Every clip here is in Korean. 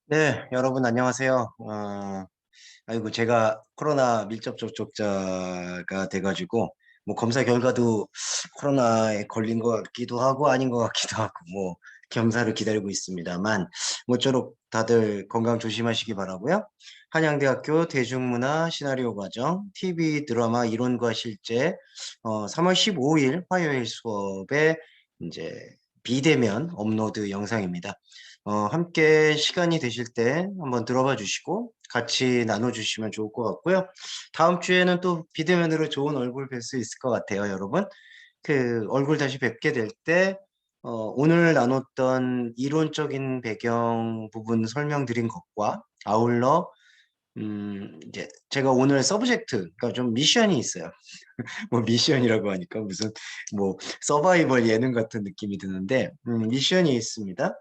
네, 여러분 안녕하세요. 아이고 제가 코로나 밀접 접촉자가 돼가지고 뭐 검사 결과도 코로나에 걸린 것 같기도 하고 아닌 것 같기도 하고 뭐 겸사를 기다리고 있습니다만 모쪼록 다들 건강 조심하시기 바라고요. 한양대학교 대중문화 시나리오 과정 TV 드라마 이론과 실제 3월 15일 화요일 수업에 이제 비대면 업로드 영상입니다. 함께 시간이 되실 때 한번 들어봐 주시고 같이 나눠주시면 좋을 것 같고요. 다음 주에는 또 비대면으로 좋은 얼굴 뵐 수 있을 것 같아요, 여러분. 그 얼굴 다시 뵙게 될 때, 오늘 나눴던 이론적인 배경 부분 설명드린 것과 아울러, 이제 제가 오늘 서브젝트, 그러니까 좀 미션이 있어요. 뭐 미션이라고 하니까 무슨 뭐 서바이벌 예능 같은 느낌이 드는데 미션이 있습니다.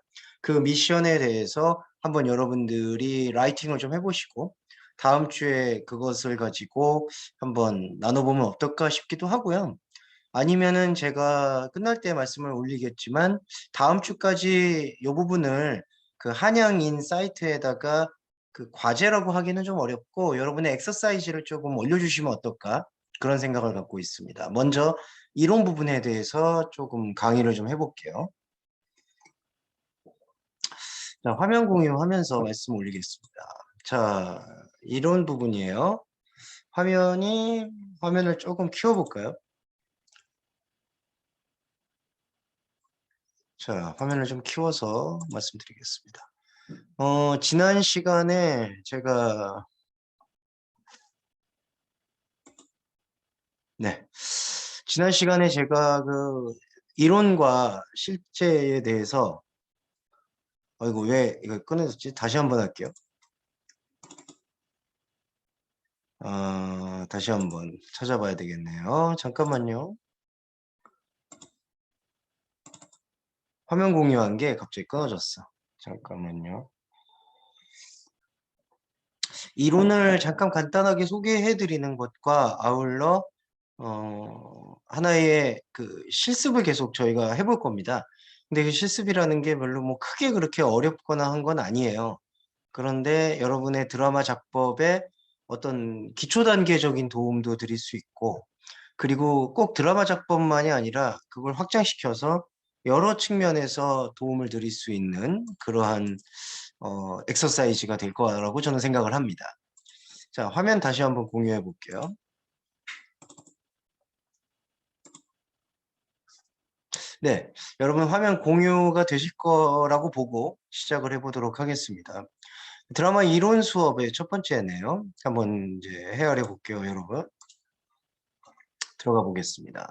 그 미션에 대해서 한번 여러분들이 라이팅을 좀 해보시고 다음 주에 그것을 가지고 한번 나눠보면 어떨까 싶기도 하고요. 아니면은 제가 끝날 때 말씀을 올리겠지만 다음 주까지 이 부분을 그 한양인 사이트에다가 그 과제라고 하기는 좀 어렵고 여러분의 엑서사이즈를 조금 올려주시면 어떨까 그런 생각을 갖고 있습니다. 먼저 이론 부분에 대해서 조금 강의를 좀 해볼게요. 자, 화면 공유하면서 말씀 올리겠습니다. 자, 이론 부분이에요. 화면을 조금 키워볼까요? 자, 화면을 좀 키워서 말씀드리겠습니다. 지난 시간에 네. 지난 시간에 제가 그 이론과 실제에 대해서, 이거 왜 이거 끊어졌지? 다시 한번 할게요. 다시 한번 찾아봐야 되겠네요. 잠깐만요. 화면 공유한 게 갑자기 끊어졌어. 잠깐만요. 이론을 잠깐 간단하게 소개해 드리는 것과 아울러 하나의 그 실습을 계속 저희가 해볼 겁니다. 근데 그 실습이라는 게 별로 뭐 크게 그렇게 어렵거나 한 건 아니에요. 그런데 여러분의 드라마 작법에 어떤 기초 단계적인 도움도 드릴 수 있고, 그리고 꼭 드라마 작법만이 아니라 그걸 확장시켜서 여러 측면에서 도움을 드릴 수 있는 그러한 엑서사이즈가 될 거라고 저는 생각을 합니다. 자, 화면 다시 한번 공유해 볼게요. 네, 여러분 화면 공유가 되실 거라고 보고 시작을 해보도록 하겠습니다. 드라마 이론 수업의 첫 번째네요. 한번 이제 헤아려 볼게요, 여러분. 들어가 보겠습니다.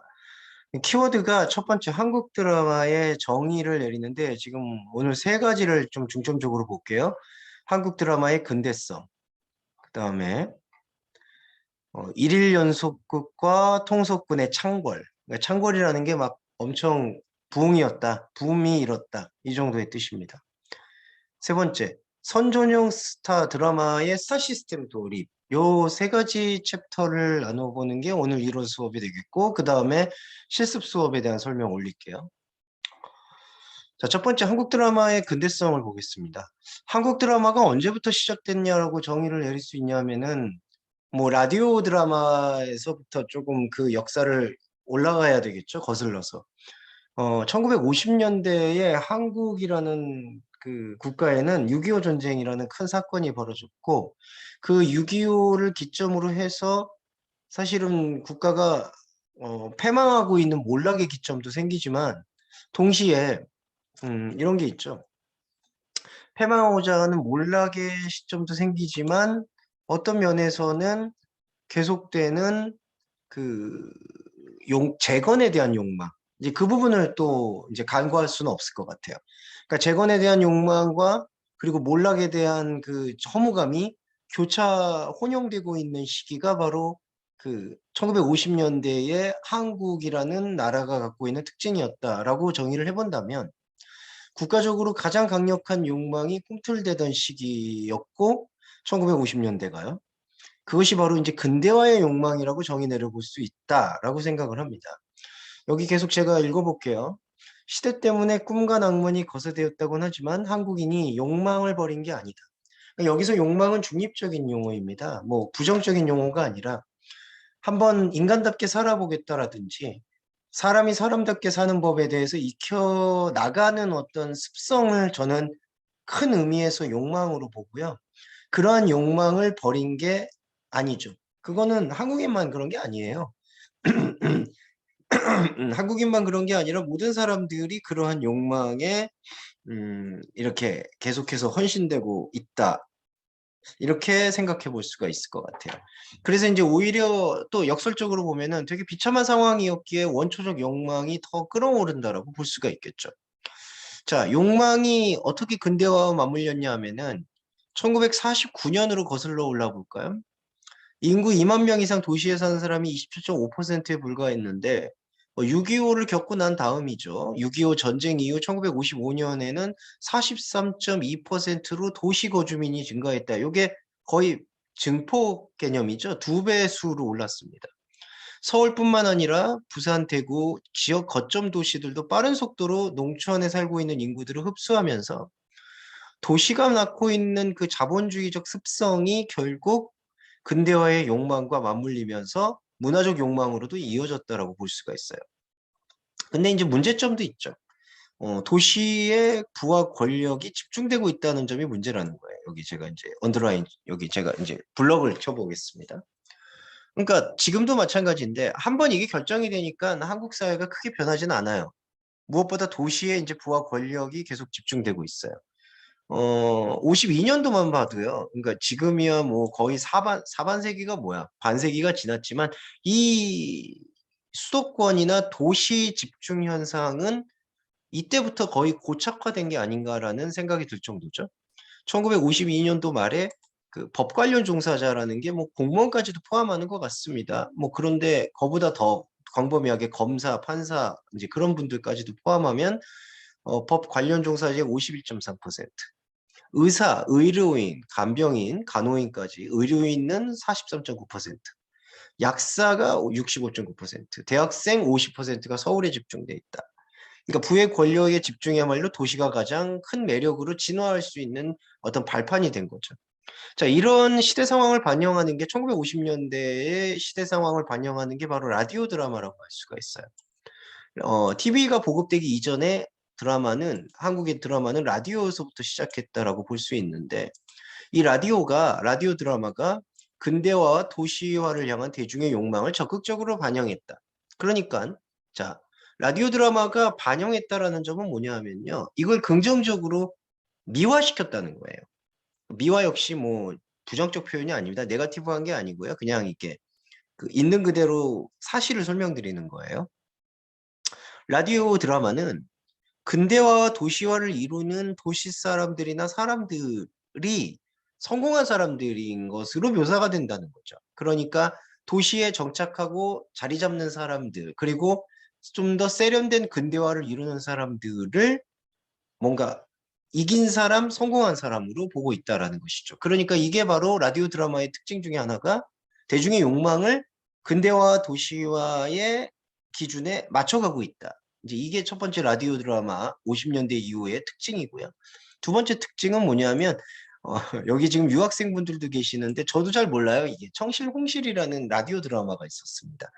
키워드가 첫 번째 한국 드라마의 정의를 내리는데 지금 오늘 세 가지를 좀 중점적으로 볼게요. 한국 드라마의 근대성, 그 다음에 일일 연속극과 통속군의 창궐. 그러니까 창궐이라는 게 막 엄청 부흥이었다, 붐이 일었다 이 정도의 뜻입니다. 세 번째, 선전용 스타 드라마의 스타 시스템 도입. 요 세 가지 챕터를 나눠보는 게 오늘 1호 수업이 되겠고, 그 다음에 실습 수업에 대한 설명 올릴게요. 자, 첫 번째 한국 드라마의 근대성을 보겠습니다. 한국 드라마가 언제부터 시작됐냐라고 정의를 내릴 수 있냐면은, 뭐, 라디오 드라마에서부터 조금 그 역사를 올라가야 되겠죠, 거슬러서. 1950년대에 한국이라는 그 국가에는 6.25 전쟁이라는 큰 사건이 벌어졌고, 그 6.25를 기점으로 해서 사실은 국가가 패망하고 있는 몰락의 기점도 생기지만, 동시에 이런 게 있죠. 패망하고자 하는 몰락의 시점도 생기지만, 어떤 면에서는 계속되는 그 재건에 대한 욕망. 이제 그 부분을 또 이제 간과할 수는 없을 것 같아요. 그러니까 재건에 대한 욕망과 그리고 몰락에 대한 그 허무감이 교차 혼용되고 있는 시기가 바로 그 1950년대의 한국이라는 나라가 갖고 있는 특징이었다라고 정의를 해본다면 국가적으로 가장 강력한 욕망이 꿈틀대던 시기였고 1950년대가요. 그것이 바로 이제 근대화의 욕망이라고 정의 내려볼 수 있다라고 생각을 합니다. 여기 계속 제가 읽어볼게요. 시대 때문에 꿈과 낭만이 거세되었다고는 하지만 한국인이 욕망을 버린 게 아니다. 그러니까 여기서 욕망은 중립적인 용어입니다. 뭐 부정적인 용어가 아니라 한번 인간답게 살아보겠다라든지 사람이 사람답게 사는 법에 대해서 익혀 나가는 어떤 습성을 저는 큰 의미에서 욕망으로 보고요. 그러한 욕망을 버린 게 아니죠. 그거는 한국인만 그런 게 아니에요. 한국인만 그런 게 아니라 모든 사람들이 그러한 욕망에 이렇게 계속해서 헌신되고 있다. 이렇게 생각해 볼 수가 있을 것 같아요. 그래서 이제 오히려 또 역설적으로 보면은 되게 비참한 상황이었기에 원초적 욕망이 더 끌어오른다라고 볼 수가 있겠죠. 자, 욕망이 어떻게 근대화와 맞물렸냐 하면은 1949년으로 거슬러 올라 볼까요? 인구 2만 명 이상 도시에 사는 사람이 27.5%에 불과했는데 6.25를 겪고 난 다음이죠. 6.25 전쟁 이후 1955년에는 43.2%로 도시 거주민이 증가했다. 이게 거의 증폭 개념이죠. 2배수로 올랐습니다. 서울뿐만 아니라 부산, 대구, 지역 거점 도시들도 빠른 속도로 농촌에 살고 있는 인구들을 흡수하면서 도시가 낳고 있는 그 자본주의적 습성이 결국 근대화의 욕망과 맞물리면서 문화적 욕망으로도 이어졌다라고 볼 수가 있어요. 근데 이제 문제점도 있죠. 도시의 부와 권력이 집중되고 있다는 점이 문제라는 거예요. 여기 제가 이제 언더라인, 여기 제가 이제 블럭을 쳐보겠습니다. 그러니까 지금도 마찬가지인데 한번 이게 결정이 되니까 한국 사회가 크게 변하지는 않아요. 무엇보다 도시에 이제 부와 권력이 계속 집중되고 있어요. 52년도만 봐도요. 그러니까 지금이야 뭐 거의 사반세기가 뭐야? 반세기가 지났지만 이 수도권이나 도시 집중 현상은 이때부터 거의 고착화된 게 아닌가라는 생각이 들 정도죠. 1952년도 말에 그 법 관련 종사자라는 게 뭐 공무원까지도 포함하는 것 같습니다. 뭐 그런데 그보다 더 광범위하게 검사, 판사 이제 그런 분들까지도 포함하면 법 관련 종사자의 51.3%, 의사, 의료인, 간병인, 간호인까지 의료인은 43.9%, 약사가 65.9%, 대학생 50%가 서울에 집중돼 있다. 그러니까 부의 권력의 집중이야말로 도시가 가장 큰 매력으로 진화할 수 있는 어떤 발판이 된 거죠. 자, 이런 시대 상황을 반영하는 게 1950년대의 시대 상황을 반영하는 게 바로 라디오 드라마라고 할 수가 있어요. TV가 보급되기 이전에 한국의 드라마는 라디오에서부터 시작했다라고 볼 수 있는데, 이 라디오 드라마가 근대화와 도시화를 향한 대중의 욕망을 적극적으로 반영했다. 그러니까, 자, 라디오 드라마가 반영했다라는 점은 뭐냐 하면요. 이걸 긍정적으로 미화시켰다는 거예요. 미화 역시 뭐 부정적 표현이 아닙니다. 네거티브한 게 아니고요. 그냥 이렇게 그 있는 그대로 사실을 설명드리는 거예요. 라디오 드라마는 근대화와 도시화를 이루는 도시 사람들이나 사람들이 성공한 사람들인 것으로 묘사가 된다는 거죠. 그러니까 도시에 정착하고 자리 잡는 사람들, 그리고 좀 더 세련된 근대화를 이루는 사람들을 뭔가 이긴 사람, 성공한 사람으로 보고 있다라는 것이죠. 그러니까 이게 바로 라디오 드라마의 특징 중에 하나가 대중의 욕망을 근대화 도시화의 기준에 맞춰가고 있다. 이제 이게 첫 번째 라디오 드라마 50년대 이후의 특징이고요. 두 번째 특징은 뭐냐면 여기 지금 유학생분들도 계시는데 저도 잘 몰라요. 이게 청실홍실이라는 라디오 드라마가 있었습니다.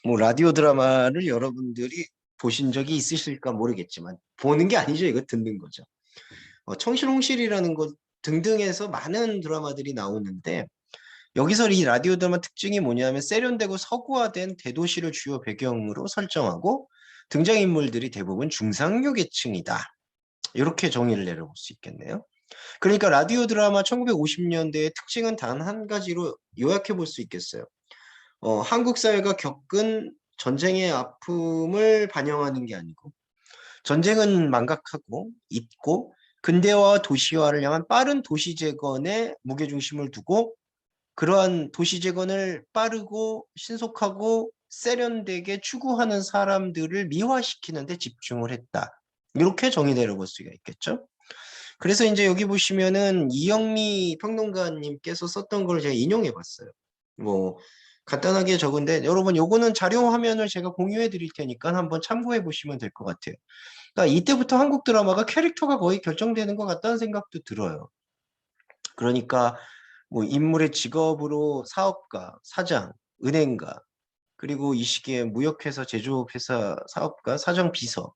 뭐 라디오 드라마를 여러분들이 보신 적이 있으실까 모르겠지만 보는 게 아니죠. 이거 듣는 거죠. 청실홍실이라는 것 등등해서 많은 드라마들이 나오는데 여기서 이 라디오 드라마 특징이 뭐냐면 세련되고 서구화된 대도시를 주요 배경으로 설정하고 등장인물들이 대부분 중상류 계층이다. 이렇게 정의를 내려볼 수 있겠네요. 그러니까 라디오 드라마 1950년대의 특징은 단 한 가지로 요약해 볼 수 있겠어요. 한국 사회가 겪은 전쟁의 아픔을 반영하는 게 아니고 전쟁은 망각하고 잊고 근대화와 도시화를 향한 빠른 도시 재건에 무게중심을 두고 그러한 도시 재건을 빠르고 신속하고 세련되게 추구하는 사람들을 미화시키는 데 집중을 했다. 이렇게 정의 내려볼 수가 있겠죠. 그래서 이제 여기 보시면은 이영미 평론가님께서 썼던 걸 제가 인용해 봤어요. 뭐 간단하게 적은데 여러분 요거는 자료 화면을 제가 공유해 드릴 테니까 한번 참고해 보시면 될 것 같아요. 그러니까 이때부터 한국 드라마가 캐릭터가 거의 결정되는 것 같다는 생각도 들어요. 그러니까 뭐 인물의 직업으로 사업가, 사장, 은행가, 그리고 이 시기에 무역회사, 제조업회사 사업가, 사장, 비서,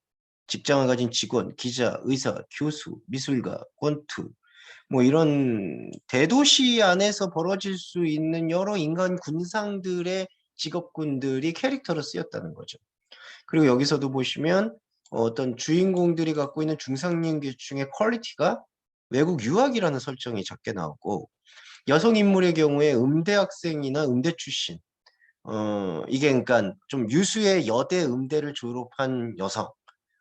직장을 가진 직원, 기자, 의사, 교수, 미술가, 권투, 뭐 이런 대도시 안에서 벌어질 수 있는 여러 인간 군상들의 직업군들이 캐릭터로 쓰였다는 거죠. 그리고 여기서도 보시면 어떤 주인공들이 갖고 있는 중상인계층의 퀄리티가 외국 유학이라는 설정이 작게 나오고, 여성 인물의 경우에 음대 학생이나 음대 출신, 이게 그러니까 좀 유수의 여대 음대를 졸업한 여성,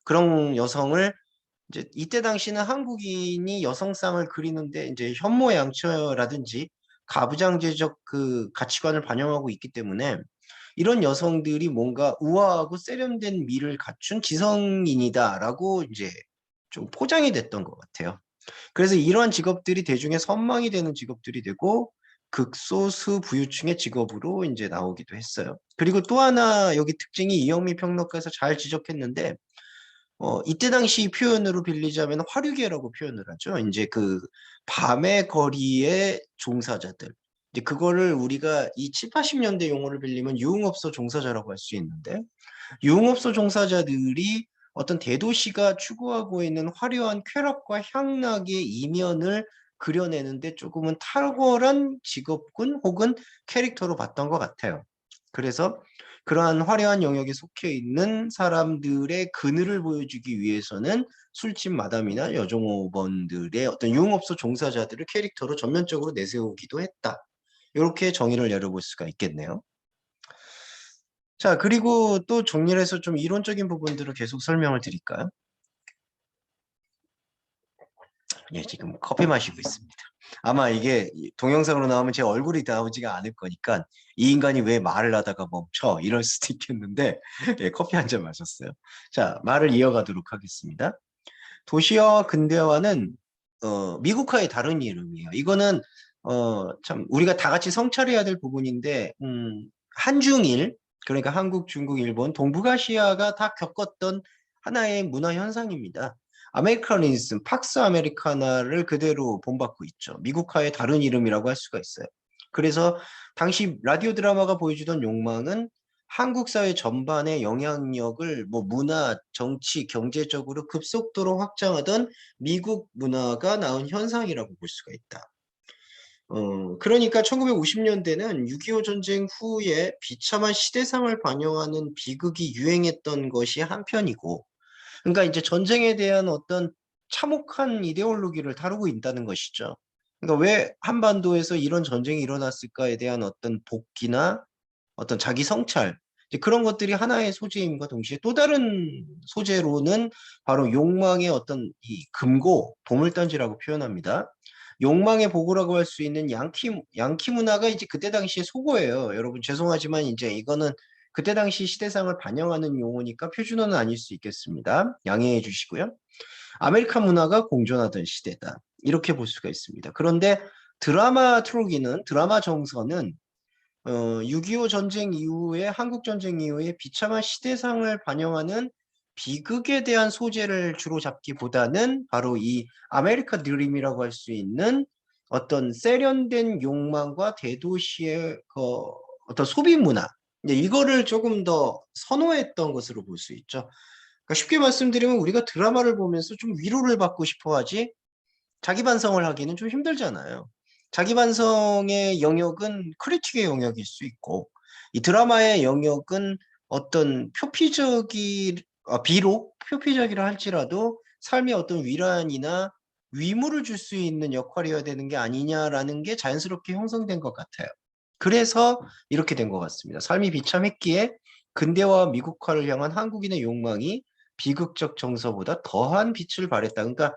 그런 여성을 이제 이때 당시는 한국인이 여성상을 그리는데 이제 현모양처라든지 가부장제적 그 가치관을 반영하고 있기 때문에 이런 여성들이 뭔가 우아하고 세련된 미를 갖춘 지성인이다라고 이제 좀 포장이 됐던 것 같아요. 그래서 이러한 직업들이 대중의 선망이 되는 직업들이 되고 극소수 부유층의 직업으로 이제 나오기도 했어요. 그리고 또 하나 여기 특징이 이영미 평론가에서 잘 지적했는데, 이때 당시 표현으로 빌리자면 화류계라고 표현을 하죠. 이제 그 밤의 거리의 종사자들. 이제 그거를 우리가 이 7, 80년대 용어를 빌리면 유흥업소 종사자라고 할 수 있는데, 유흥업소 종사자들이 어떤 대도시가 추구하고 있는 화려한 쾌락과 향락의 이면을 그려내는데 조금은 탁월한 직업군 혹은 캐릭터로 봤던 것 같아요. 그래서 그러한 화려한 영역에 속해 있는 사람들의 그늘을 보여주기 위해서는 술집 마담이나 여종업원들의 어떤 유흥업소 종사자들을 캐릭터로 전면적으로 내세우기도 했다. 이렇게 정의를 내려볼 수가 있겠네요. 자, 그리고 또 정리를 해서 좀 이론적인 부분들을 계속 설명을 드릴까요? 예, 지금 커피 마시고 있습니다. 아마 이게 동영상으로 나오면 제 얼굴이 나오지가 않을 거니까 이 인간이 왜 말을 하다가 멈춰 이럴 수도 있겠는데 예, 커피 한 잔 마셨어요. 자, 말을 이어가도록 하겠습니다. 도시화와 근대화는 미국화의 다른 이름이에요. 이거는 참 우리가 다 같이 성찰해야 될 부분인데 한중일, 그러니까 한국, 중국, 일본, 동북아시아가 다 겪었던 하나의 문화 현상입니다. 아메리카니즘, 팍스 아메리카나를 그대로 본받고 있죠. 미국화의 다른 이름이라고 할 수가 있어요. 그래서 당시 라디오 드라마가 보여주던 욕망은 한국 사회 전반의 영향력을 뭐 문화, 정치, 경제적으로 급속도로 확장하던 미국 문화가 낳은 현상이라고 볼 수가 있다. 그러니까 1950년대는 6.25 전쟁 후에 비참한 시대상을 반영하는 비극이 유행했던 것이 한편이고, 그러니까 이제 전쟁에 대한 어떤 참혹한 이데올로기를 다루고 있다는 것이죠. 그러니까 왜 한반도에서 이런 전쟁이 일어났을까에 대한 어떤 복기나 어떤 자기 성찰, 이제 그런 것들이 하나의 소재임과 동시에 또 다른 소재로는 바로 욕망의 어떤 이 금고, 보물단지라고 표현합니다. 욕망의 보고라고 할 수 있는 양키 문화가 이제 그때 당시에 속어예요. 여러분 죄송하지만 이제 이거는 그때 당시 시대상을 반영하는 용어니까 표준어는 아닐 수 있겠습니다. 양해해 주시고요. 아메리칸 문화가 공존하던 시대다. 이렇게 볼 수가 있습니다. 그런데 드라마 정서는 6.25 전쟁 이후에 한국 전쟁 이후에 비참한 시대상을 반영하는 비극에 대한 소재를 주로 잡기보다는 바로 이 아메리카 드림이라고 할 수 있는 어떤 세련된 욕망과 대도시의 그 어떤 소비 문화, 이제 이거를 조금 더 선호했던 것으로 볼 수 있죠. 그러니까 쉽게 말씀드리면 우리가 드라마를 보면서 좀 위로를 받고 싶어 하지 자기 반성을 하기는 좀 힘들잖아요. 자기 반성의 영역은 크리틱의 영역일 수 있고, 이 드라마의 영역은 어떤 비록 표피적이라 할지라도 삶의 어떤 위안이나 위무를 줄 수 있는 역할이어야 되는 게 아니냐라는 게 자연스럽게 형성된 것 같아요. 그래서 이렇게 된 것 같습니다. 삶이 비참했기에 근대화와 미국화를 향한 한국인의 욕망이 비극적 정서보다 더한 빛을 발했다. 그러니까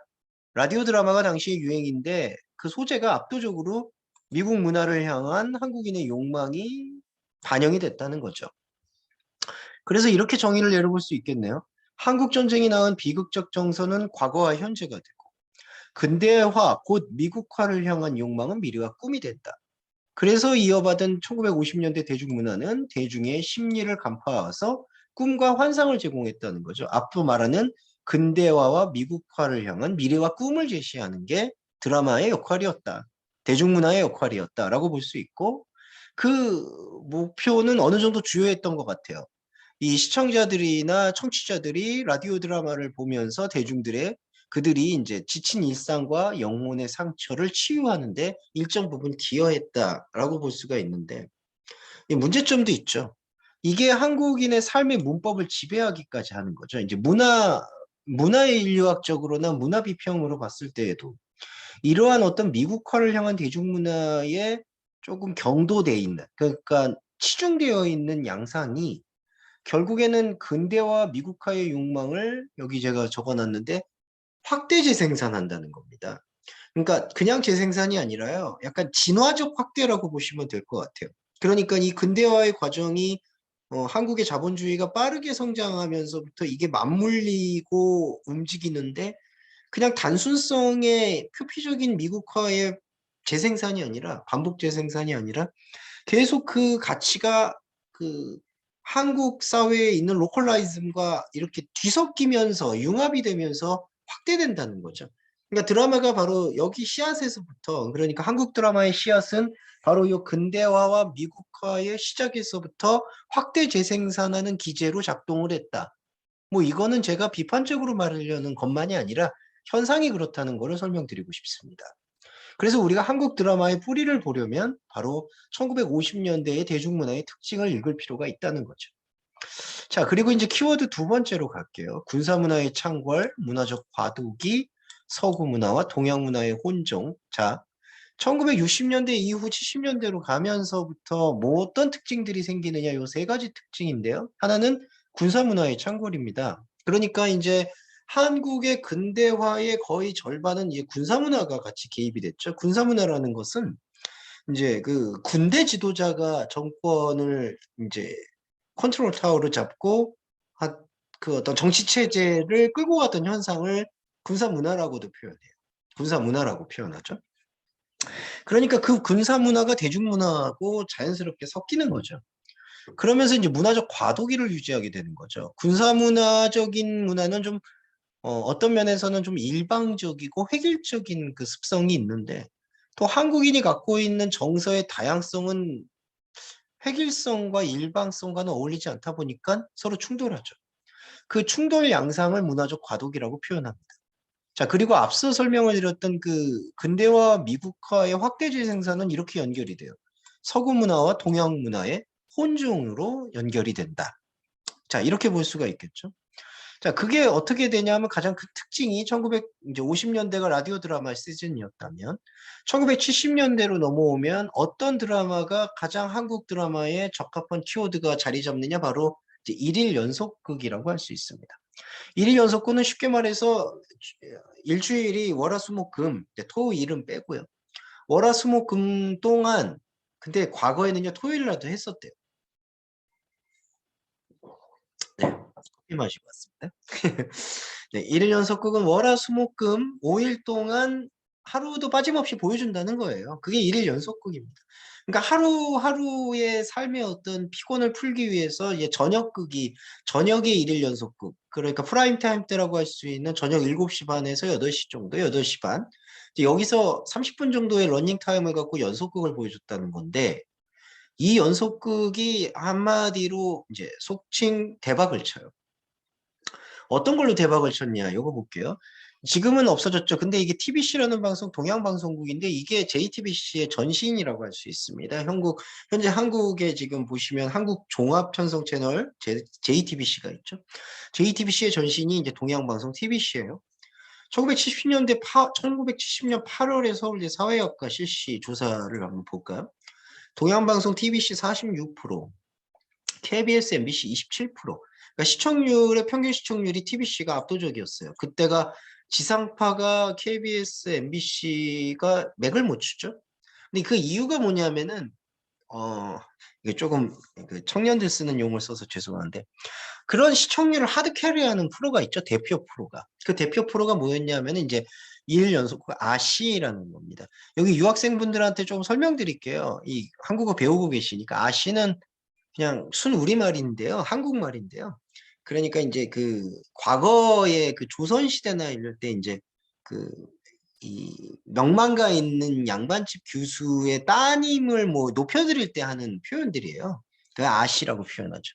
라디오 드라마가 당시의 유행인데 그 소재가 압도적으로 미국 문화를 향한 한국인의 욕망이 반영이 됐다는 거죠. 그래서 이렇게 정의를 내려볼 수 있겠네요. 한국 전쟁이 낳은 비극적 정서는 과거와 현재가 되고, 근대화 곧 미국화를 향한 욕망은 미래와 꿈이 된다. 그래서 이어받은 1950년대 대중문화는 대중의 심리를 간파해서 꿈과 환상을 제공했다는 거죠. 앞으로 말하는 근대화와 미국화를 향한 미래와 꿈을 제시하는 게 드라마의 역할이었다. 대중문화의 역할이었다라고 볼 수 있고 그 목표는 어느 정도 주요했던 것 같아요. 이 시청자들이나 청취자들이 라디오 드라마를 보면서 그들이 이제 지친 일상과 영혼의 상처를 치유하는데 일정 부분 기여했다라고 볼 수가 있는데 이 문제점도 있죠. 이게 한국인의 삶의 문법을 지배하기까지 하는 거죠. 이제 문화의 인류학적으로나 문화 비평으로 봤을 때에도 이러한 어떤 미국화를 향한 대중문화에 조금 경도돼 있는, 그러니까 치중되어 있는 양상이 결국에는 근대화 미국화의 욕망을 여기 제가 적어놨는데 확대 재생산한다는 겁니다. 그러니까 그냥 재생산이 아니라요. 약간 진화적 확대라고 보시면 될 것 같아요. 그러니까 이 근대화의 과정이 한국의 자본주의가 빠르게 성장하면서부터 이게 맞물리고 움직이는데 그냥 단순성의 표피적인 미국화의 재생산이 아니라 반복 재생산이 아니라 계속 그 가치가 그 한국 사회에 있는 로컬라이즘과 이렇게 뒤섞이면서 융합이 되면서 확대된다는 거죠. 그러니까 드라마가 바로 여기 씨앗에서부터 그러니까 한국 드라마의 씨앗은 바로 이 근대화와 미국화의 시작에서부터 확대 재생산하는 기제로 작동을 했다. 뭐 이거는 제가 비판적으로 말하려는 것만이 아니라 현상이 그렇다는 것을 설명드리고 싶습니다. 그래서 우리가 한국 드라마의 뿌리를 보려면 바로 1950년대의 대중문화의 특징을 읽을 필요가 있다는 거죠. 자, 그리고 이제 키워드 두 번째로 갈게요. 군사문화의 창궐, 문화적 과도기, 서구문화와 동양문화의 혼종. 자, 1960년대 이후 70년대로 가면서부터 뭐 어떤 특징들이 생기느냐 요 세 가지 특징인데요. 하나는 군사문화의 창궐입니다. 그러니까 이제 한국의 근대화의 거의 절반은 이제 군사문화가 같이 개입이 됐죠. 군사문화라는 것은 이제 그 군대 지도자가 정권을 이제 컨트롤 타워를 잡고 그 어떤 정치 체제를 끌고 가던 현상을 군사문화라고도 표현해요. 군사문화라고 표현하죠. 그러니까 그 군사 문화가 대중문화하고 자연스럽게 섞이는 거죠. 그러면서 이제 문화적 과도기를 유지하게 되는 거죠. 군사 문화적인 문화는 좀 어떤 면에서는 좀 일방적이고 획일적인 그 습성이 있는데 또 한국인이 갖고 있는 정서의 다양성은 획일성과 일방성과는 어울리지 않다 보니까 서로 충돌하죠. 그 충돌 양상을 문화적 과도기라고 표현합니다. 자, 그리고 앞서 설명을 드렸던 그 근대화 미국화의 확대주의 생산은 이렇게 연결이 돼요. 서구 문화와 동양 문화의 혼종으로 연결이 된다. 자, 이렇게 볼 수가 있겠죠. 자, 그게 어떻게 되냐면 가장 큰 특징이 1950년대가 라디오 드라마 시즌이었다면 1970년대로 넘어오면 어떤 드라마가 가장 한국 드라마에 적합한 키워드가 자리 잡느냐 바로 이제 일일 연속극이라고 할 수 있습니다. 일일 연속극은 쉽게 말해서 일주일이 월화수목금, 토일은 빼고요. 월화수목금 동안 근데 과거에는요 토요일 날도 했었대요. 네, 커피 마시고 왔습니다. 네, 일일 연속극은 월화수목금 5일 동안 하루도 빠짐없이 보여준다는 거예요. 그게 일일 연속극입니다. 그러니까 하루하루의 삶의 어떤 피곤을 풀기 위해서 이제 저녁의 일일 연속극 그러니까 프라임 타임 때라고 할 수 있는 저녁 7시 반에서 8시 정도, 8시 반 이제 여기서 30분 정도의 러닝 타임을 갖고 연속극을 보여줬다는 건데 이 연속극이 한마디로 이제 속칭 대박을 쳐요. 어떤 걸로 대박을 쳤냐, 요거 볼게요. 지금은 없어졌죠. 근데 이게 TBC라는 방송, 동양방송국인데 이게 JTBC의 전신이라고 할 수 있습니다. 현재 한국에 지금 보시면 한국 종합편성 채널 JTBC가 있죠. JTBC의 전신이 이제 동양방송 TBC예요. 1970년 8월에 서울대 사회학과 실시 조사를 한번 볼까요? 동양방송 TBC 46%, KBS, MBC 27%. 그러니까 평균 시청률이 TBC가 압도적이었어요. 그때가 지상파가 KBS, MBC가 맥을 못 추죠. 근데 그 이유가 뭐냐면은 이게 조금 그 청년들 쓰는 용어를 써서 죄송한데 그런 시청률을 하드 캐리하는 프로가 있죠. 대표 프로가. 그 대표 프로가 뭐였냐면은 이제 2일 연속 아시라는 겁니다. 여기 유학생분들한테 좀 설명드릴게요. 이 한국어 배우고 계시니까 아시는 그냥 순 우리말인데요. 한국말인데요. 그러니까 이제 그 과거에 그 조선시대나 이럴 때 이제 그 이 명망가 있는 양반집 교수의 따님을 뭐 높여드릴 때 하는 표현들이에요. 그 아씨라고 표현하죠.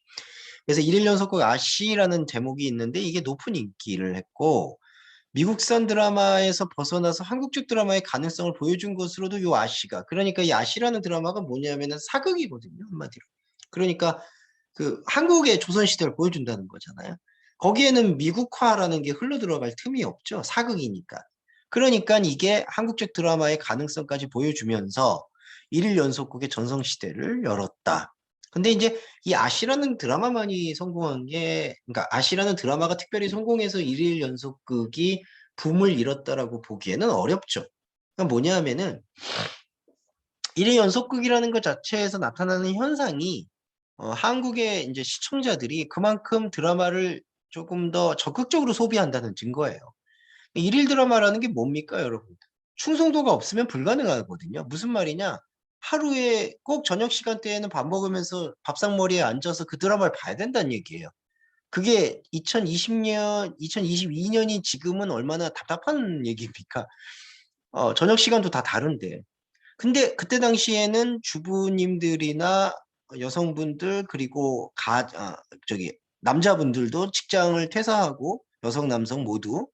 그래서 일일 연속극 아씨라는 제목이 있는데 이게 높은 인기를 했고 미국산 드라마에서 벗어나서 한국적 드라마의 가능성을 보여준 것으로도 요 아씨가 그러니까 이 아씨라는 드라마가 뭐냐면은 사극이거든요 한마디로. 그러니까 그 한국의 조선시대를 보여준다는 거잖아요. 거기에는 미국화라는 게 흘러 들어갈 틈이 없죠. 사극이니까. 그러니까 이게 한국적 드라마의 가능성까지 보여주면서 일일 연속극의 전성시대를 열었다. 근데 이제 이 아시라는 드라마만이 성공한 게, 그러니까 아시라는 드라마가 특별히 성공해서 일일 연속극이 붐을 일었다라고 보기에는 어렵죠. 그러니까 뭐냐 하면은 일일 연속극이라는 것 자체에서 나타나는 현상이 한국의 이제 시청자들이 그만큼 드라마를 조금 더 적극적으로 소비한다는 증거예요. 일일 드라마라는 게 뭡니까, 여러분? 충성도가 없으면 불가능하거든요. 무슨 말이냐? 하루에 꼭 저녁 시간대에는 밥 먹으면서 밥상머리에 앉아서 그 드라마를 봐야 된다는 얘기예요. 그게 2020년, 2022년이 지금은 얼마나 답답한 얘기입니까? 저녁 시간도 다 다른데. 근데 그때 당시에는 주부님들이나 여성분들 그리고 저기 남자분들도 직장을 퇴사하고 여성 남성 모두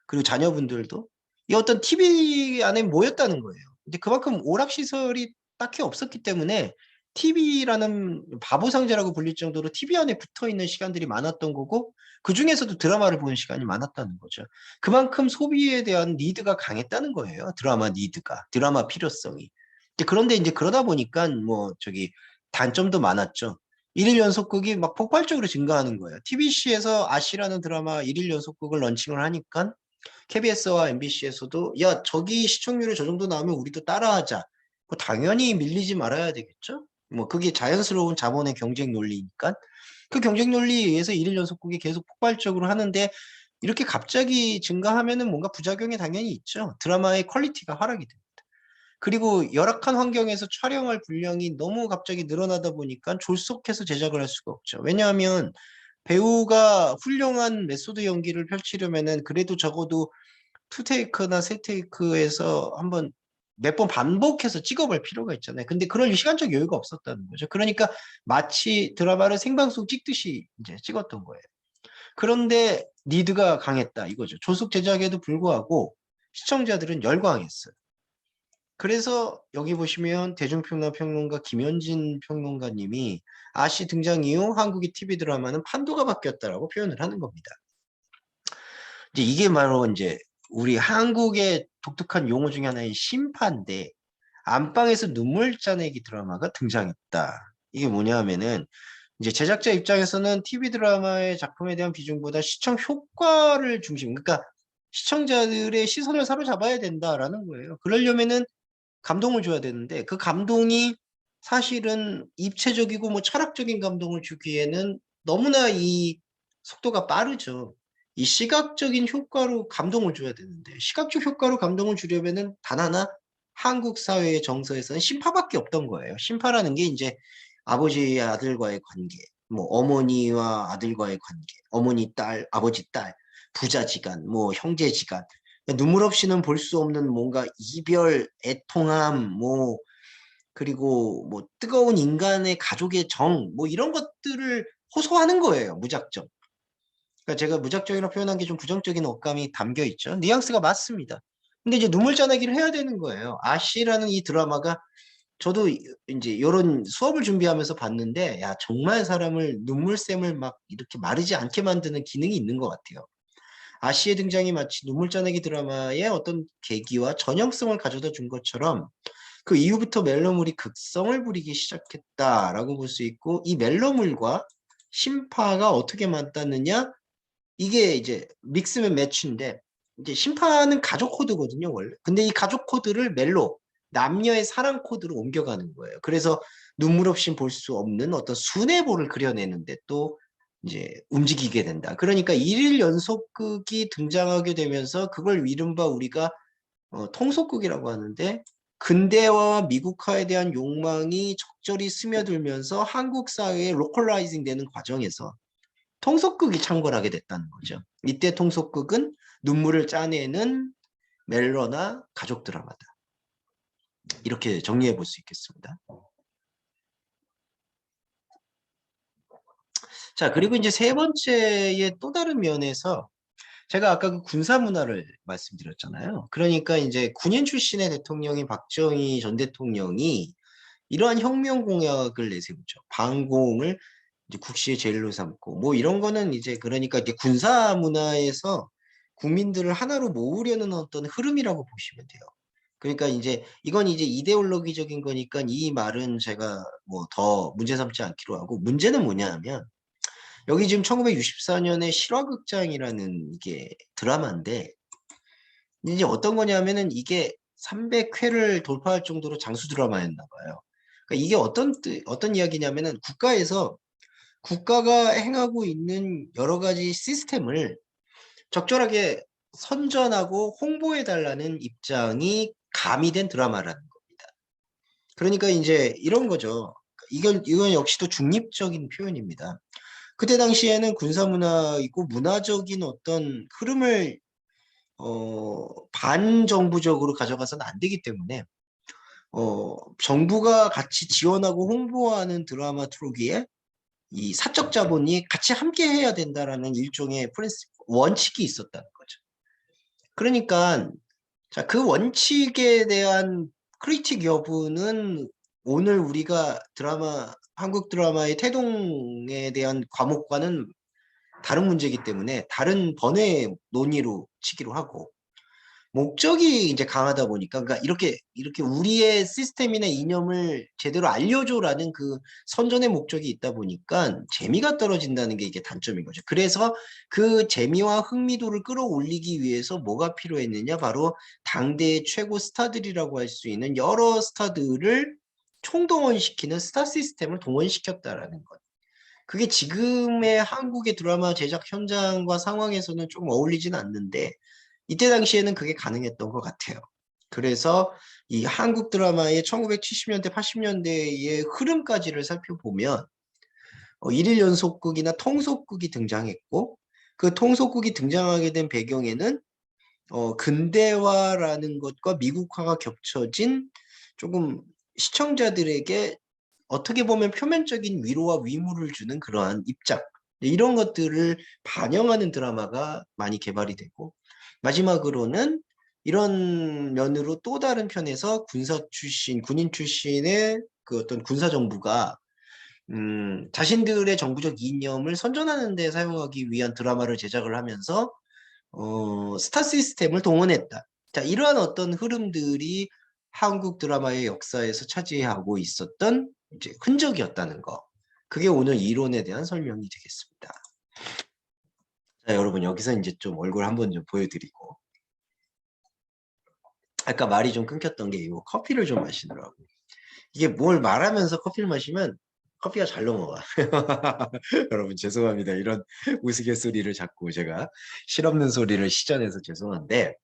그리고 자녀분들도 이 어떤 TV 안에 모였다는 거예요. 이제 그만큼 오락시설이 딱히 없었기 때문에 TV라는 바보 상자라고 불릴 정도로 TV 안에 붙어 있는 시간들이 많았던 거고 그 중에서도 드라마를 보는 시간이 많았다는 거죠. 그만큼 소비에 대한 니드가 강했다는 거예요. 드라마 니드가, 드라마 필요성이. 그런데 이제 그러다 보니까 뭐 저기 단점도 많았죠. 일일 연속극이 막 폭발적으로 증가하는 거예요. TBC에서 아시라는 드라마 일일 연속극을 런칭을 하니까 KBS와 MBC에서도 야 저기 시청률이 저 정도 나오면 우리도 따라하자. 뭐 당연히 밀리지 말아야 되겠죠. 뭐 그게 자연스러운 자본의 경쟁 논리니까 그 경쟁 논리에 의해서 일일 연속극이 계속 폭발적으로 하는데 이렇게 갑자기 증가하면은 뭔가 부작용이 당연히 있죠. 드라마의 퀄리티가 하락이 됩니다. 그리고 열악한 환경에서 촬영할 분량이 너무 갑자기 늘어나다 보니까 졸속해서 제작을 할 수가 없죠. 왜냐하면 배우가 훌륭한 메소드 연기를 펼치려면은 그래도 적어도 투 테이크나 세 테이크에서 한번 몇 번 반복해서 찍어볼 필요가 있잖아요. 근데 그럴 시간적 여유가 없었다는 거죠. 그러니까 마치 드라마를 생방송 찍듯이 이제 찍었던 거예요. 그런데 니드가 강했다 이거죠. 조속 제작에도 불구하고 시청자들은 열광했어요. 그래서 여기 보시면 대중평론 평론가 김현진 평론가님이 아씨 등장 이후 한국의 TV 드라마는 판도가 바뀌었다라고 표현을 하는 겁니다. 이제 이게 바로 이제 우리 한국의 독특한 용어 중에 하나인 심파인데 안방에서 눈물 짜내기 드라마가 등장했다. 이게 뭐냐 하면은 이제 제작자 입장에서는 TV 드라마의 작품에 대한 비중보다 시청 효과를 중심, 그러니까 시청자들의 시선을 사로잡아야 된다라는 거예요. 그러려면은 감동을 줘야 되는데 그 감동이 사실은 입체적이고 뭐 철학적인 감동을 주기에는 너무나 이 속도가 빠르죠. 이 시각적인 효과로 감동을 줘야 되는데 시각적 효과로 감동을 주려면은 단 하나 한국 사회의 정서에서는 심파밖에 없던 거예요. 심파라는 게 이제 아버지와 아들과의 관계, 뭐 어머니와 아들과의 관계, 어머니 딸, 아버지 딸, 부자지간, 뭐 형제지간 눈물 없이는 볼 수 없는 뭔가 이별, 애통함, 뭐, 그리고 뭐 뜨거운 인간의 가족의 정, 뭐 이런 것들을 호소하는 거예요, 무작정. 그러니까 제가 무작정이라고 표현한 게 좀 부정적인 어감이 담겨 있죠. 뉘앙스가 맞습니다. 근데 이제 눈물 자나기를 해야 되는 거예요. 아씨라는 이 드라마가 저도 이제 이런 수업을 준비하면서 봤는데, 야, 정말 사람을 눈물샘을 막 이렇게 마르지 않게 만드는 기능이 있는 것 같아요. 아씨의 등장이 마치 눈물 짜내기 드라마의 어떤 계기와 전형성을 가져다 준 것처럼 그 이후부터 멜로물이 극성을 부리기 시작했다라고 볼 수 있고 이 멜로물과 심파가 어떻게 맞닿느냐 이게 이제 믹스맨 매치인데 이제 심파는 가족 코드거든요 원래. 근데 이 가족 코드를 멜로 남녀의 사랑 코드로 옮겨가는 거예요. 그래서 눈물 없이 볼 수 없는 어떤 순애보를 그려내는데 또 이제 움직이게 된다. 그러니까 일일 연속극이 등장하게 되면서 그걸 이른바 우리가 통속극이라고 하는데 근대화와 미국화에 대한 욕망이 적절히 스며들면서 한국 사회에 로컬라이징 되는 과정에서 통속극이 창궐하게 됐다는 거죠. 이때 통속극은 눈물을 짜내는 멜로나 가족 드라마다. 이렇게 정리해 볼 수 있겠습니다. 자, 그리고 이제 세 번째의 또 다른 면에서 제가 아까 그 군사 문화를 말씀드렸잖아요. 그러니까 이제 군인 출신의 대통령인 박정희 전 대통령이 이러한 혁명 공약을 내세우죠. 반공을 이제 국시의 제일로 삼고 뭐 이런 거는 이제 그러니까 이게 군사 문화에서 국민들을 하나로 모으려는 어떤 흐름이라고 보시면 돼요. 그러니까 이제 이건 이제 이데올로기적인 거니까 이 말은 제가 뭐 더 문제 삼지 않기로 하고 문제는 뭐냐면 여기 지금 1964년에 실화극장이라는 이게 드라마인데 이제 어떤 거냐면은 이게 300회를 돌파할 정도로 장수 드라마였나 봐요. 그러니까 이게 어떤 이야기냐면은 국가가 행하고 있는 여러 가지 시스템을 적절하게 선전하고 홍보해 달라는 입장이 가미된 드라마라는 겁니다. 그러니까 이제 이런 거죠. 이건 역시도 중립적인 표현입니다. 그때 당시에는 군사문화이고 문화적인 어떤 흐름을 반정부적으로 가져가서는 안 되기 때문에 정부가 같이 지원하고 홍보하는 드라마 트로기에 이 사적 자본이 같이 함께 해야 된다라는 일종의 원칙이 있었다는 거죠. 그러니까 자, 그 원칙에 대한 크리틱 여부는 오늘 우리가 한국 드라마의 태동에 대한 과목과는 다른 문제이기 때문에 다른 번외 논의로 치기로 하고 목적이 이제 강하다 보니까 그러니까 이렇게 우리의 시스템이나 이념을 제대로 알려줘라는 그 선전의 목적이 있다 보니까 재미가 떨어진다는 게 이게 단점인 거죠. 그래서 그 재미와 흥미도를 끌어올리기 위해서 뭐가 필요했느냐 바로 당대의 최고 스타들이라고 할 수 있는 여러 스타들을 총동원시키는 스타 시스템을 동원시켰다라는 것. 그게 지금의 한국의 드라마 제작 현장과 상황에서는 좀 어울리진 않는데 이때 당시에는 그게 가능했던 것 같아요. 그래서 이 한국 드라마의 1970년대, 80년대의 흐름까지를 살펴보면 일일 연속극이나 통속극이 등장했고 그 통속극이 등장하게 된 배경에는 근대화라는 것과 미국화가 겹쳐진 조금 시청자들에게 어떻게 보면 표면적인 위로와 위무를 주는 그러한 입장 이런 것들을 반영하는 드라마가 많이 개발이 되고 마지막으로는 이런 면으로 또 다른 편에서 군인 출신의 그 어떤 군사 정부가 자신들의 정부적 이념을 선전하는 데 사용하기 위한 드라마를 제작을 하면서 스타 시스템을 동원했다. 자, 이러한 어떤 흐름들이 한국 드라마의 역사에서 차지하고 있었던 이제 흔적이었다는 거. 그게 오늘 이론에 대한 설명이 되겠습니다. 자, 여러분 여기서 이제 좀 얼굴 한번 좀 보여드리고 아까 말이 좀 끊겼던 게 이거 커피를 좀 마시느라고 이게 뭘 말하면서 커피를 마시면 커피가 잘 넘어가. 여러분 죄송합니다. 이런 우스갯소리를 자꾸 제가 실없는 소리를 시전해서 죄송한데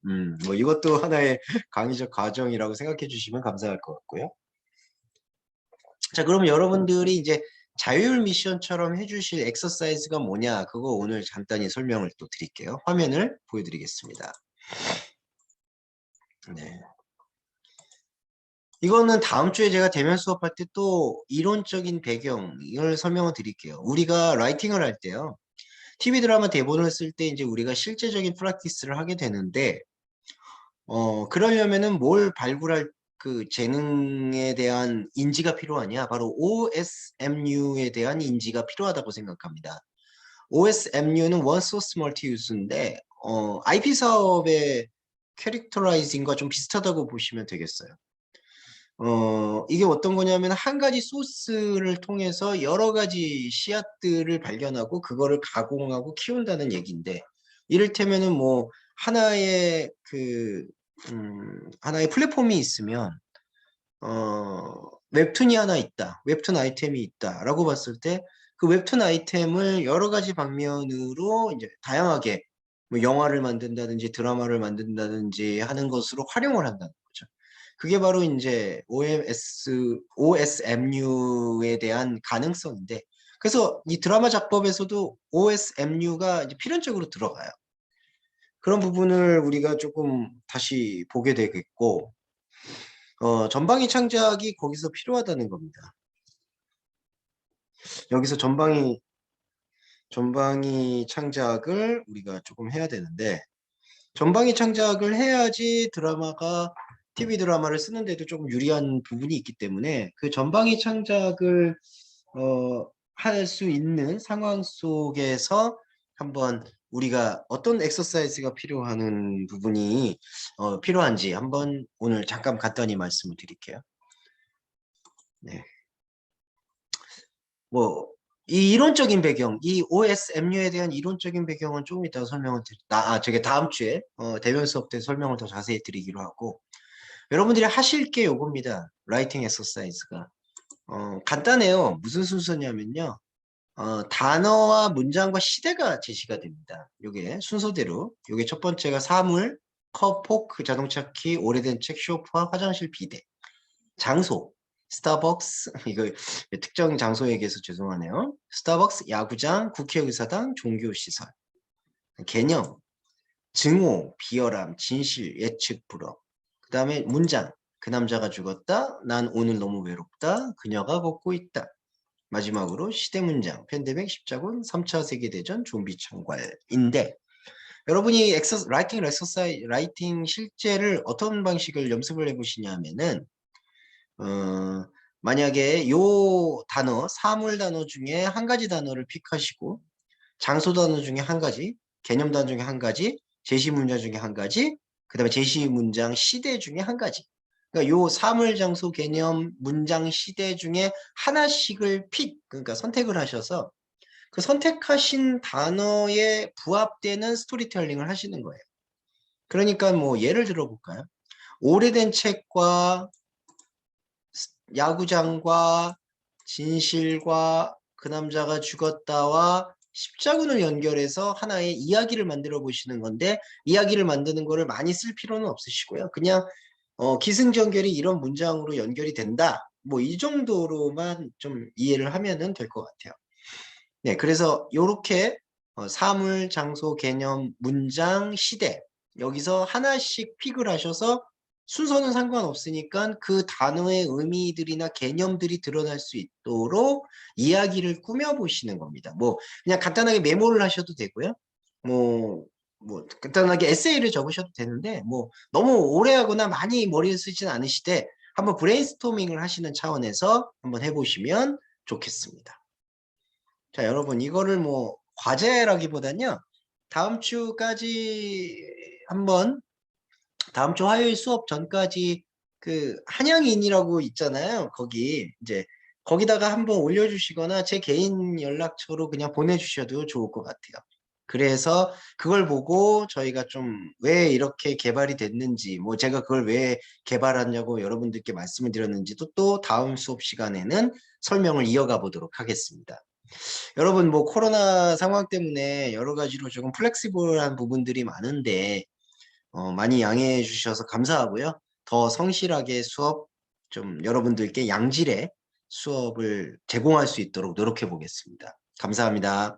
뭐 이것도 하나의 강의적 과정이라고 생각해 주시면 감사할 것 같고요. 자, 그러면 여러분들이 이제 자율 미션처럼 해주실 엑서사이즈가 뭐냐 그거 오늘 간단히 설명을 또 드릴게요. 화면을 보여드리겠습니다. 네. 이거는 다음 주에 제가 대면 수업할 때 또 이론적인 배경을 설명을 드릴게요. 우리가 라이팅을 할 때요. TV 드라마 대본을 쓸 때 이제 우리가 실제적인 프랙티스를 하게 되는데, 그러려면은 뭘 발굴할 그 재능에 대한 인지가 필요하냐? 바로 OSMU에 대한 인지가 필요하다고 생각합니다. OSMU는 One Source Multi-Use인데, IP 사업의 캐릭터라이징과 좀 비슷하다고 보시면 되겠어요. 이게 어떤 거냐면 한 가지 소스를 통해서 여러 가지 씨앗들을 발견하고 그거를 가공하고 키운다는 얘기인데 이를테면은 뭐 하나의 하나의 플랫폼이 있으면 웹툰이 하나 있다. 웹툰 아이템이 있다라고 봤을 때 그 웹툰 아이템을 여러 가지 방면으로 이제 다양하게 뭐 영화를 만든다든지 드라마를 만든다든지 하는 것으로 활용을 한다는 거죠. 그게 바로 이제 OSMU에 대한 가능성인데 그래서 이 드라마 작법에서도 OSMU가 이제 필연적으로 들어가요. 그런 부분을 우리가 조금 다시 보게 되겠고, 전방위 창작이 거기서 필요하다는 겁니다. 여기서 전방위 창작을 우리가 조금 해야 되는데, 전방위 창작을 해야지 TV 드라마를 쓰는데도 조금 유리한 부분이 있기 때문에 그 전방위 창작을 할 수 있는 상황 속에서 한번 우리가 어떤 엑서사이즈가 필요한 부분이 필요한지 한번 오늘 잠깐 간단히 말씀을 드릴게요. 네. 뭐 이 이론적인 배경, 이 OSMU에 대한 이론적인 배경은 조금 이따 설명을 저게 다음 주에 대면 수업 때 설명을 더 자세히 드리기로 하고, 여러분들이 하실 게 요겁니다. 라이팅 엑서사이즈가 간단해요. 무슨 순서냐면요. 단어와 문장과 시대가 제시가 됩니다. 요게 순서대로. 요게 첫 번째가 사물, 컵, 포크, 자동차 키, 오래된 책, 쇼파, 화장실, 비데. 장소, 스타벅스, 이거 특정 장소 얘기해서 죄송하네요. 스타벅스, 야구장, 국회의사당, 종교시설. 개념, 증오, 비열함, 진실, 예측, 불허. 그 다음에 문장, 그 남자가 죽었다. 난 오늘 너무 외롭다. 그녀가 걷고 있다. 마지막으로 시대 문장, 팬데믹, 십자군, 3차 세계대전, 좀비 창궐인데, 여러분이 라이팅 실제를 어떤 방식을 연습을 해보시냐면은 만약에 요 단어, 사물 단어 중에 한 가지 단어를 픽하시고 장소 단어 중에 한 가지, 개념 단어 중에 한 가지, 제시 문장 중에 한 가지, 그 다음에 제시 문장 시대 중에 한 가지. 그러니까 요 사물, 장소, 개념, 문장, 시대 중에 하나씩을 그러니까 선택을 하셔서 그 선택하신 단어에 부합되는 스토리텔링을 하시는 거예요. 그러니까 뭐 예를 들어 볼까요? 오래된 책과 야구장과 진실과 그 남자가 죽었다와 십자군을 연결해서 하나의 이야기를 만들어 보시는 건데, 이야기를 만드는 거를 많이 쓸 필요는 없으시고요. 그냥 기승전결이 이런 문장으로 연결이 된다. 뭐 이 정도로만 좀 이해를 하면은 될 것 같아요. 네, 그래서 요렇게 사물, 장소, 개념, 문장, 시대 여기서 하나씩 픽을 하셔서 순서는 상관없으니까 그 단어의 의미들이나 개념들이 드러날 수 있도록 이야기를 꾸며보시는 겁니다. 뭐 그냥 간단하게 메모를 하셔도 되고요. 뭐 간단하게 에세이를 적으셔도 되는데 뭐 너무 오래 하거나 많이 머리를 쓰진 않으시되 한번 브레인스토밍을 하시는 차원에서 한번 해보시면 좋겠습니다. 자, 여러분, 이거를 뭐, 과제라기보단요, 다음 주까지 한번, 다음 주 화요일 수업 전까지 그, 한양인이라고 있잖아요. 거기다가 한번 올려주시거나 제 개인 연락처로 그냥 보내주셔도 좋을 것 같아요. 그래서 그걸 보고 저희가 좀 왜 이렇게 개발이 됐는지, 뭐 제가 그걸 왜 개발하냐고 여러분들께 말씀을 드렸는지도 또 다음 수업 시간에는 설명을 이어가 보도록 하겠습니다. 여러분 뭐 코로나 상황 때문에 여러 가지로 조금 플렉시블한 부분들이 많은데 많이 양해해 주셔서 감사하고요. 더 성실하게 수업 좀 여러분들께 양질의 수업을 제공할 수 있도록 노력해 보겠습니다. 감사합니다.